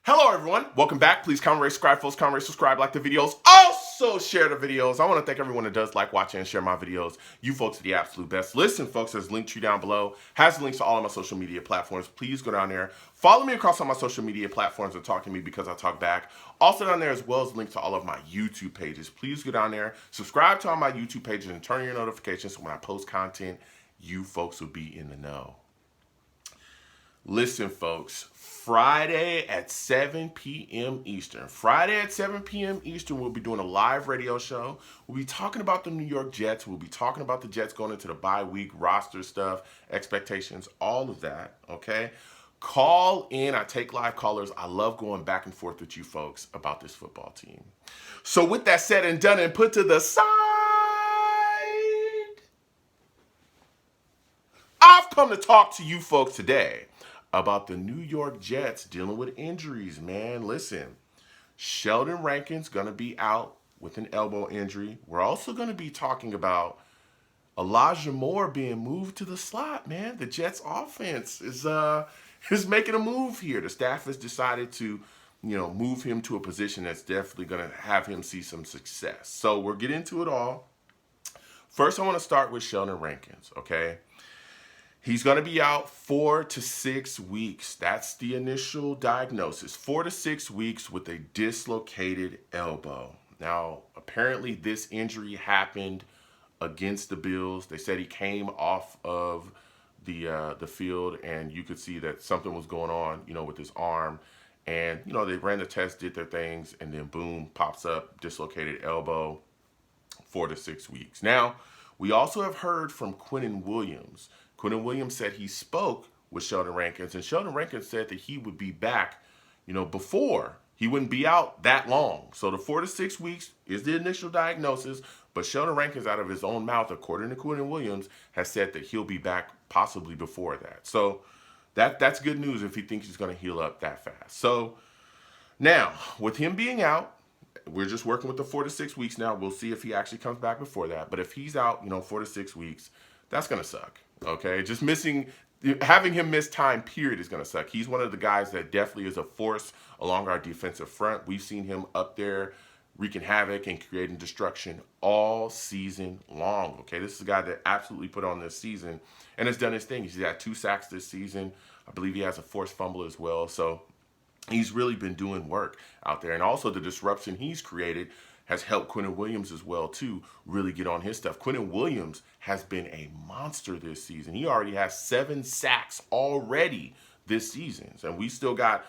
Hello everyone, welcome back. Please comment, rate, subscribe, folks. Comment, rate, subscribe, like the videos. Also share the videos. I want to thank everyone that does like, watch, and share my videos. You folks are the absolute best. Listen, folks, there's a link tree down below. Has links to all of my social media platforms. Please go down there. Follow me across all my social media platforms and talk to me because I talk back. Also down there as well as links to all of my YouTube pages. Please go down there, subscribe to all my YouTube pages, and turn on your notifications so when I post content, you folks will be in the know. Listen, folks, Friday at 7 p.m. Eastern. Friday at 7 p.m. Eastern, we'll be doing a live radio show. We'll be talking about the New York Jets. We'll be talking about the Jets going into the bye week, roster stuff, expectations, all of that, okay? Call in. I take live callers. I love going back and forth with you folks about this football team. So with that said and done and put to the side, I've come to talk to you folks today about the New York Jets dealing with injuries, man. Listen, Sheldon Rankins going to be out with an elbow injury. We're also going to be talking about Elijah Moore being moved to the slot, man. The Jets offense is making a move here. The staff has decided to, move him to a position that's definitely going to have him see some success. So we'll get into it all. First, I want to start with Sheldon Rankins, okay? He's going to be out 4 to 6 weeks. That's the initial diagnosis. 4 to 6 weeks with a dislocated elbow. Now, apparently this injury happened against the Bills. They said he came off of the field and you could see that something was going on, with his arm. And, they ran the test, did their things, and then boom, pops up, dislocated elbow, 4 to 6 weeks. Now, we also have heard from Quinnen Williams. Quinnen Williams said he spoke with Sheldon Rankins, and Sheldon Rankins said that he would be back, before. He wouldn't be out that long. So the 4 to 6 weeks is the initial diagnosis, but Sheldon Rankins, out of his own mouth, according to Quinnen Williams, has said that he'll be back possibly before that. So that's good news if he thinks he's going to heal up that fast. So now, with him being out, we're just working with the 4 to 6 weeks now. We'll see if he actually comes back before that. But if he's out, 4 to 6 weeks, that's going to suck. Okay, just having him miss time, period, is going to suck. He's one of the guys that definitely is a force along our defensive front. We've seen him up there wreaking havoc and creating destruction all season long. Okay, this is a guy that absolutely put on this season and has done his thing. He's had 2 sacks this season. I believe he has a forced fumble as well. So he's really been doing work out there. And also the disruption he's created has helped Quinnen Williams as well, too, really get on his stuff. Quinnen Williams has been a monster this season. He already has 7 sacks already this season. And we still got,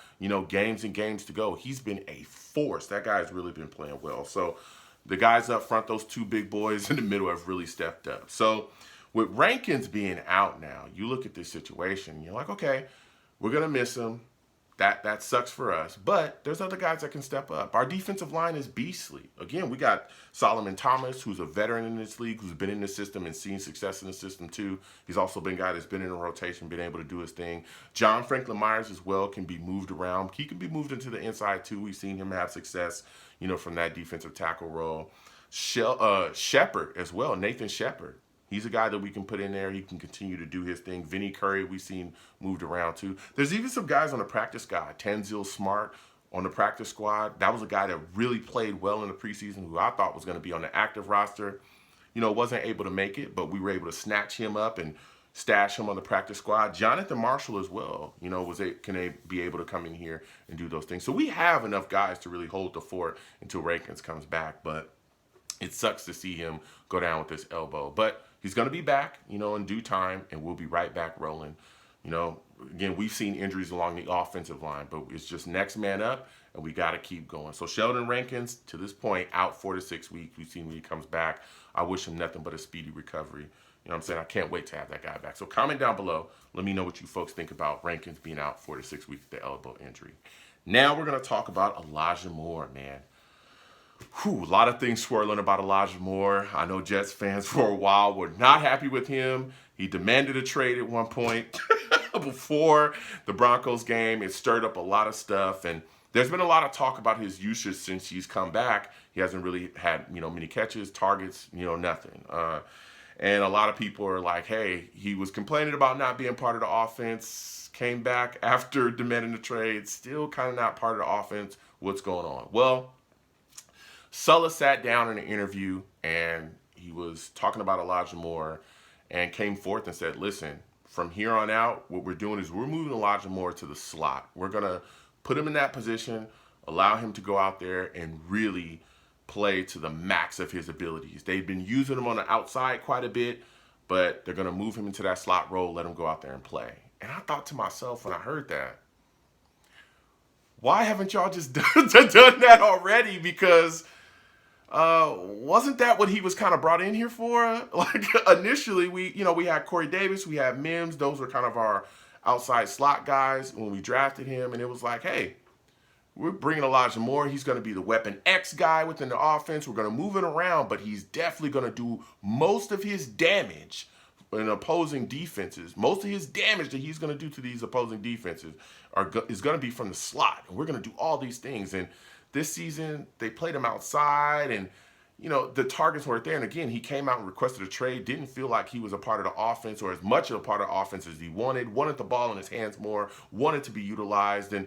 games and games to go. He's been a force. That guy's really been playing well. So the guys up front, those 2 big boys in the middle have really stepped up. So with Rankins being out now, you look at this situation, you're like, okay, we're going to miss him. That sucks for us, but there's other guys that can step up. Our defensive line is beastly. Again, we got Solomon Thomas, who's a veteran in this league, who's been in the system and seen success in the system too. He's also been a guy that's been in a rotation, been able to do his thing. John Franklin Myers as well can be moved around. He can be moved into the inside too. We've seen him have success, from that defensive tackle role. Shepard as well, Nathan Shepard. He's a guy that we can put in there. He can continue to do his thing. Vinny Curry, we've seen moved around too. There's even some guys on the practice squad. Tanzil Smart on the practice squad. That was a guy that really played well in the preseason, who I thought was going to be on the active roster. Wasn't able to make it, but we were able to snatch him up and stash him on the practice squad. Jonathan Marshall as well, can be able to come in here and do those things. So we have enough guys to really hold the fort until Rankins comes back, but it sucks to see him go down with this elbow. But he's going to be back, in due time, and we'll be right back rolling. Again, we've seen injuries along the offensive line, but it's just next man up, and we got to keep going. So Sheldon Rankins, to this point, out 4 to 6 weeks. We've seen when he comes back. I wish him nothing but a speedy recovery. You know what I'm saying? I can't wait to have that guy back. So comment down below. Let me know what you folks think about Rankins being out 4 to 6 weeks with the elbow injury. Now we're going to talk about Elijah Moore, man. A lot of things swirling about Elijah Moore. I know Jets fans for a while were not happy with him. He demanded a trade at one point before the Broncos game. It stirred up a lot of stuff, and there's been a lot of talk about his usage since he's come back. He hasn't really had, many catches, targets, nothing. And a lot of people are like, hey, he was complaining about not being part of the offense. came back after demanding the trade, still kind of not part of the offense. What's going on? Well, Sulla sat down in an interview and he was talking about Elijah Moore and came forth and said, listen, from here on out, what we're doing is we're moving Elijah Moore to the slot. We're going to put him in that position, allow him to go out there and really play to the max of his abilities. They've been using him on the outside quite a bit, but they're going to move him into that slot role, let him go out there and play. And I thought to myself when I heard that, why haven't y'all just done that already? Because wasn't that what he was kind of brought in here for? Like initially, we had Corey Davis, we had Mims. Those were kind of our outside slot guys when we drafted him, and it was like, hey, we're bringing Elijah Moore. He's going to be the weapon X guy within the offense. We're going to move it around, but he's definitely going to do most of his damage in opposing defenses. Most of his damage that he's going to do to these opposing defenses is going to be from the slot. And we're going to do all these things. And this season, they played him outside, and the targets weren't there. And again, he came out and requested a trade, didn't feel like he was a part of the offense or as much of a part of the offense as he wanted the ball in his hands more, wanted to be utilized. And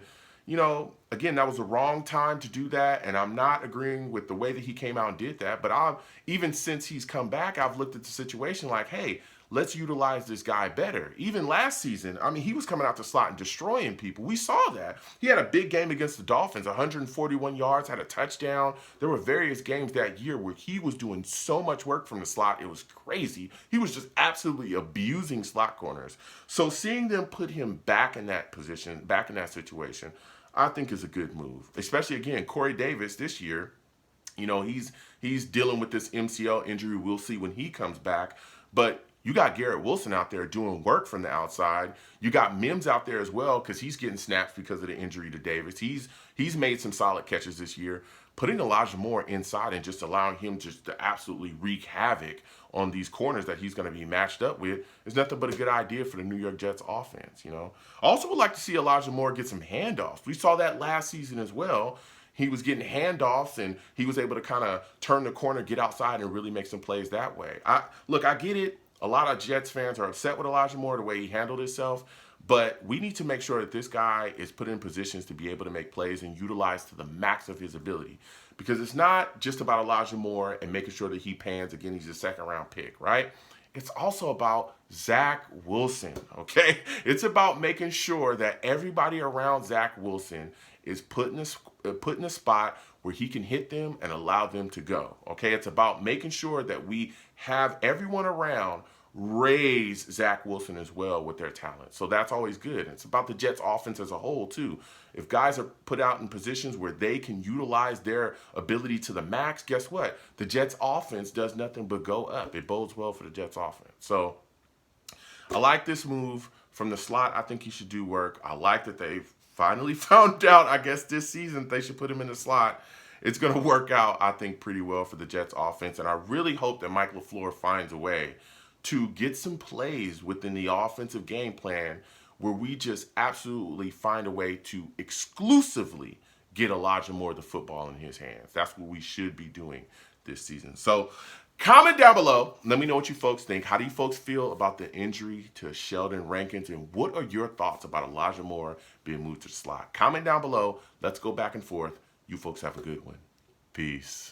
again, that was the wrong time to do that, and I'm not agreeing with the way that he came out and did that. But even since he's come back, I've looked at the situation like, hey, let's utilize this guy better. Even last season, I mean, he was coming out the slot and destroying people. We saw that. He had a big game against the Dolphins, 141 yards, had a touchdown. There were various games that year where he was doing so much work from the slot. It was crazy. He was just absolutely abusing slot corners. So seeing them put him back in that position, back in that situation, I think is a good move. Especially, again, Corey Davis this year, he's dealing with this MCL injury. We'll see when he comes back. But you got Garrett Wilson out there doing work from the outside. You got Mims out there as well because he's getting snaps because of the injury to Davis. He's made some solid catches this year. Putting Elijah Moore inside and just allowing him just to absolutely wreak havoc on these corners that he's going to be matched up with is nothing but a good idea for the New York Jets offense. I also would like to see Elijah Moore get some handoffs. We saw that last season as well. He was getting handoffs, and he was able to kind of turn the corner, get outside, and really make some plays that way. I get it. A lot of Jets fans are upset with Elijah Moore, the way he handled himself. But we need to make sure that this guy is put in positions to be able to make plays and utilize to the max of his ability. Because it's not just about Elijah Moore and making sure that he pans. Again, he's a second-round pick, right? It's also about Zach Wilson, okay? It's about making sure that everybody around Zach Wilson is put in a spot where he can hit them and allow them to go, okay? It's about making sure that we have everyone around raise Zach Wilson as well with their talent. So that's always good. It's about the Jets offense as a whole too. If guys are put out in positions where they can utilize their ability to the max, guess what? The Jets offense does nothing but go up. It bodes well for the Jets offense. So I like this move from the slot. I think he should do work. I like that they've finally found out, I guess this season, they should put him in the slot. It's going to work out, I think, pretty well for the Jets offense. And I really hope that Mike LaFleur finds a way to get some plays within the offensive game plan where we just absolutely find a way to exclusively get Elijah Moore the football in his hands. That's what we should be doing this season. So comment down below. Let me know what you folks think. How do you folks feel about the injury to Sheldon Rankins? And what are your thoughts about Elijah Moore being moved to the slot? Comment down below. Let's go back and forth. You folks have a good one. Peace.